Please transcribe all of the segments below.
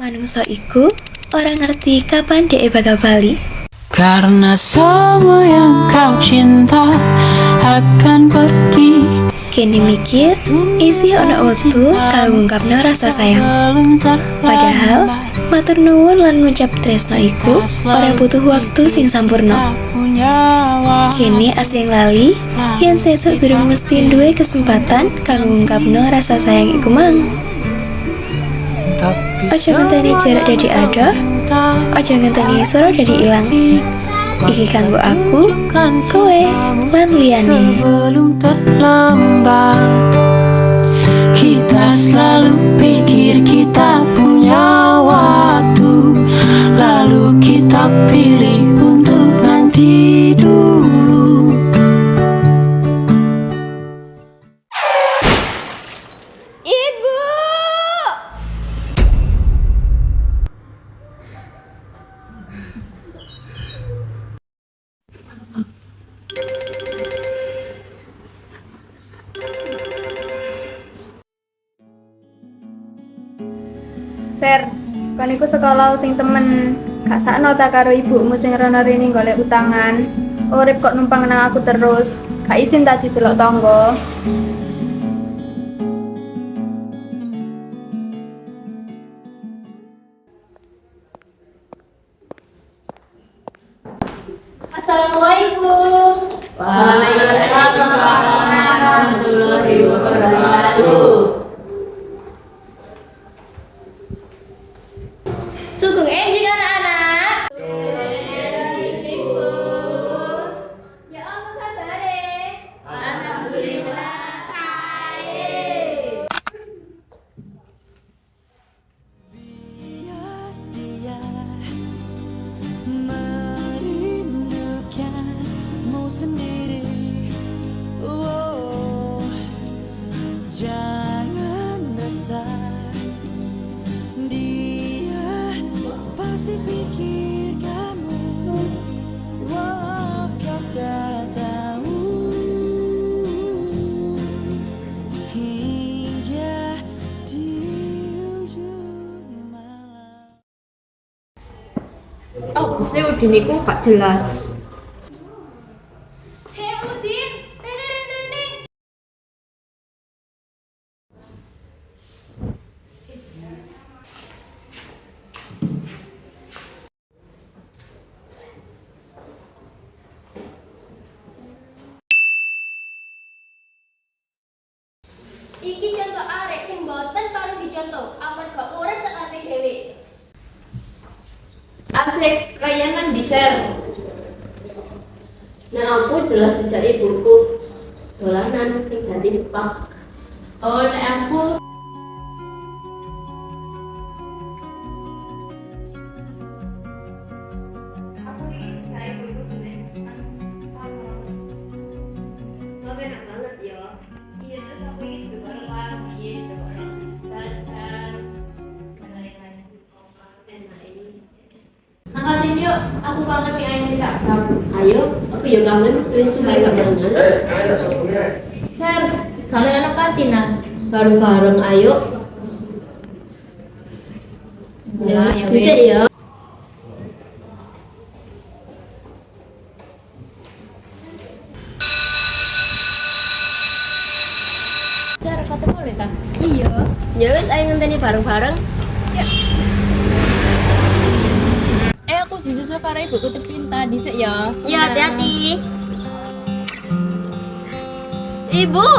Manungsa iku ora ngerti kapan dhek bakal bali. Karena semua yang kau cinta akan pergi. Kini mikir, isi ono waktu kanggo ngungkapno rasa sayang. Padahal, matur nuwun lan ngucap tresno iku ora butuh waktu sing sampurno. Kini asring lali, yen sesuk durung mesti duwe kesempatan kanggo ngungkapno rasa sayang iku mang. Ojo ngenteni jarak dadi ada, ojo ngenteni suara dadi ilang. Iki kanggo aku, kowe, lan liyane. Sebelum terlambat, kita selalu pikir kita punya waktu, lalu kita pilih untuk nanti dulu. Ibu! Ser, kan iku sekolah sing temen gak sakno ta karo ibumu sing rono rene golek utangan. Urip kok numpang nang aku terus. Gak izin ta didelok tangga. Assalamualaikum. Waalaikumsalam warahmatullahi wabarakatuh. Sugeng enjing anak-anak. Ya apa kabare? Alhamdulillah sae. Biar dia merindukanmu sendiri. Oh, jangan resah, dia pasti pikirkanmu, walau kau tak tahu. Hingga di ujung malam. Oh, saya Udin iku gak jelas. Iki contoh arek sing boten paling dicontoh, amarga urip sakarepe dhewe. Asik, rayanan diser. Nah, aku jelas dijak ibuku dolanan ning Jati Park. Oh, nek aku enak banget ya. Iya, terus aku ini juga lagi, jajan, dan lain-lain. Enak ini. Angkatin yuk, aku kangen nih ayam kecap. Ayo, aku ya kangen, wis suwe gak kangen. Ser, kalian anak kantinan, bareng-bareng ayo. Ya, bisa ya. Ser, ketemu boleh tak? Iya. Ya wis ayo ngenteni bareng-bareng. Ya. Aku disusul karo ibuku tercinta dhisik ya. Ya, hati-hati. Ibu.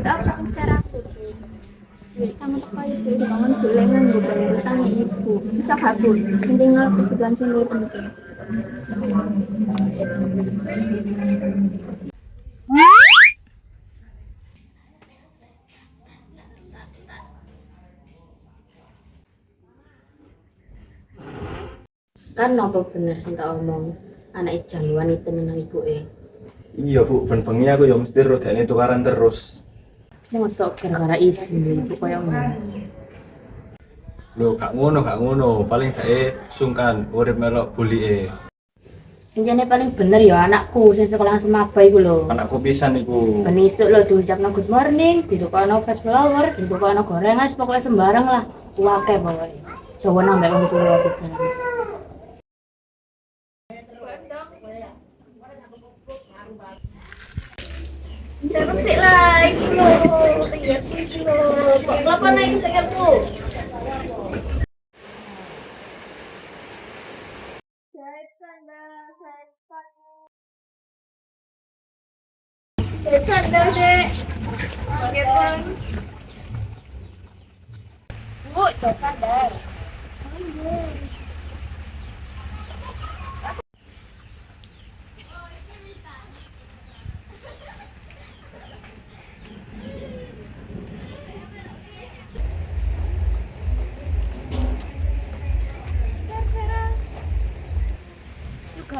duit apa sing share aku tuh? Duit sama teko ibu dibangun golengan gue bayar utangnya ibu. Bisa gak bu? Penting kebutuhan sing luwih penting. Kan apa bener sing tak omong anak jaluan itu nang ibuke. Iya bu, ben bengi aku ya mesti rodane tukaran terus. Mosok gara-gara isu ibu koyo ngono. Lho, gak ngono, paling dae sungkan urip melok bulike. Injane paling bener ya anakku sing sekolah semaba iku lho. Anakku pisan iku. Ben isuk lho diucapno good morning, ditukokno face flower, ditukokno gorengan, pokoknya sembarang lah. Kuwake pokoke. Coba nambah wong tuwa pisan. Saya resik lah, ibu loh, tinggal ibu loh. Kok kenapa naik saya bu? Saya sandal sih. Bu, saya sandal.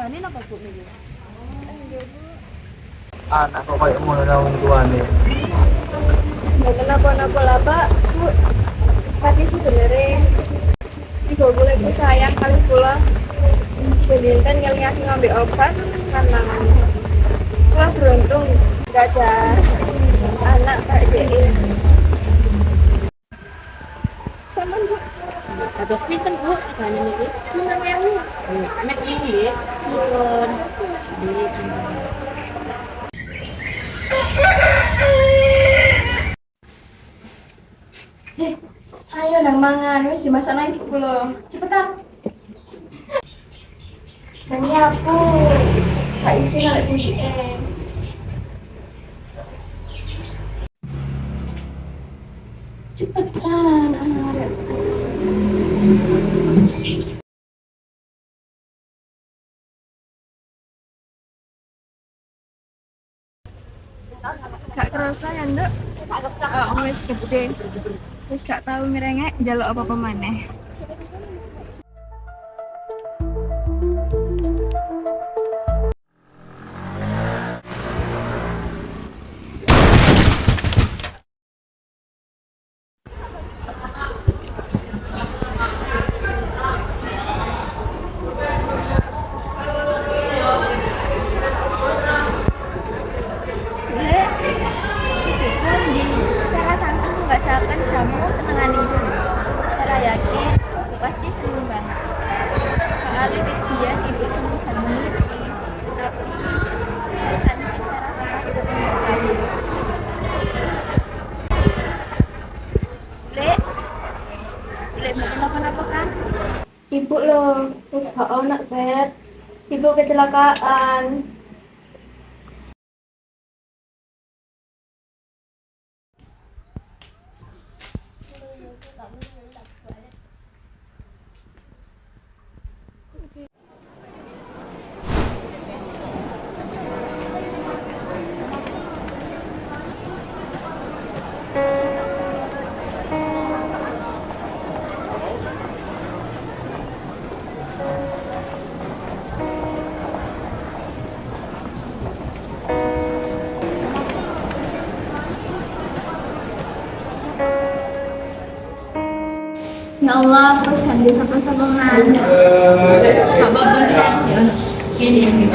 Ini apa bu Mili? Anak kok koyo ngono nang wong tuane. Mboten apa-apa lah pak. Bu, tapi sebenarnya ibu boleh bu sayang kali pula. Bendinten kali aku ngambil obat karena wah beruntung gak ada anak kayak gini. Sama bu. Atus pinten Bu? Regane niki? 6.000. Mek iki nggih. Nuwun. Nggih. Ayo nang mangan, wis dimasak nang ibu kula. Cepetan. Ini aku gak isi nek busike. Cepetan, arek. Gak kerasa ya nduk? Wis gede. Wis gak tau ngerengek njaluk apa-apa maneh. Cara santun membahasakan jamu senengan ibu. Saya yakin ibu pasti seneng banget. Soalnya kegiatan ibu seneng jamu ini. Tapi santai saya rasa itu membahasakan. Boleh mungkin apa-apa kan? Ibu loh, terus gak ono set. Ibu kecelakaan. Ya Allah, terus handi sama-samaan. Apa bersajian? Gini.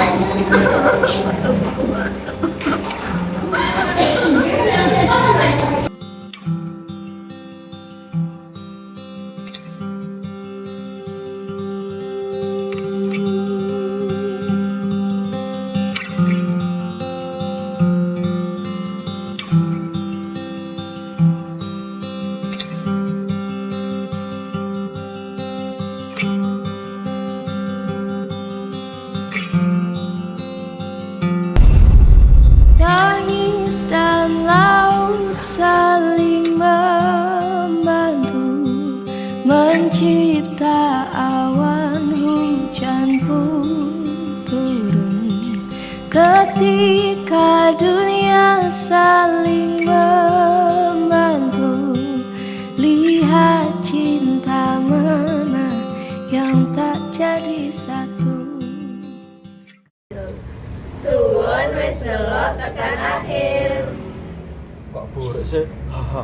mencipta awan hujan pun turun ketika dunia saling membantu. Lihat cinta mana yang tak jadi satu. Suwun wis delok tekan akhir. Kok buruk sih? Haha.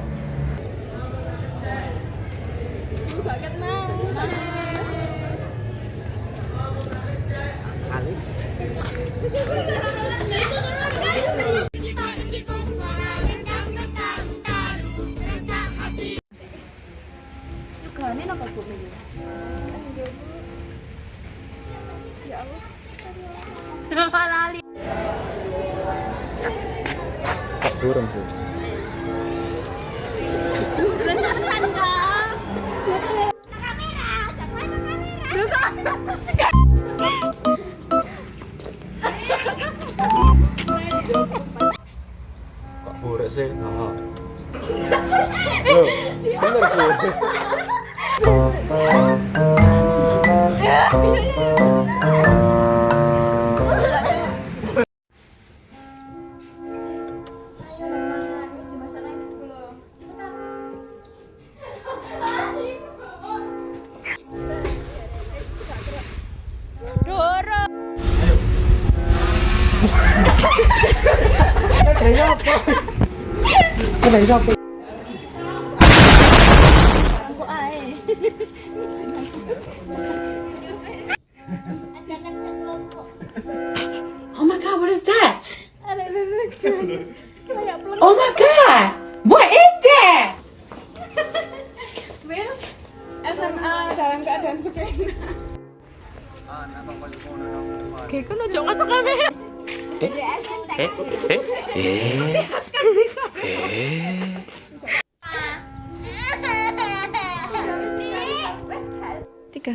Kok burung sih? Kok buruk sih? Haha. Loh, bener sih. Oh my god, what is that? Oh my god, what is that? SMA dalam keadaan skena. Oke, kan ojo ngocok kamera. Tiga.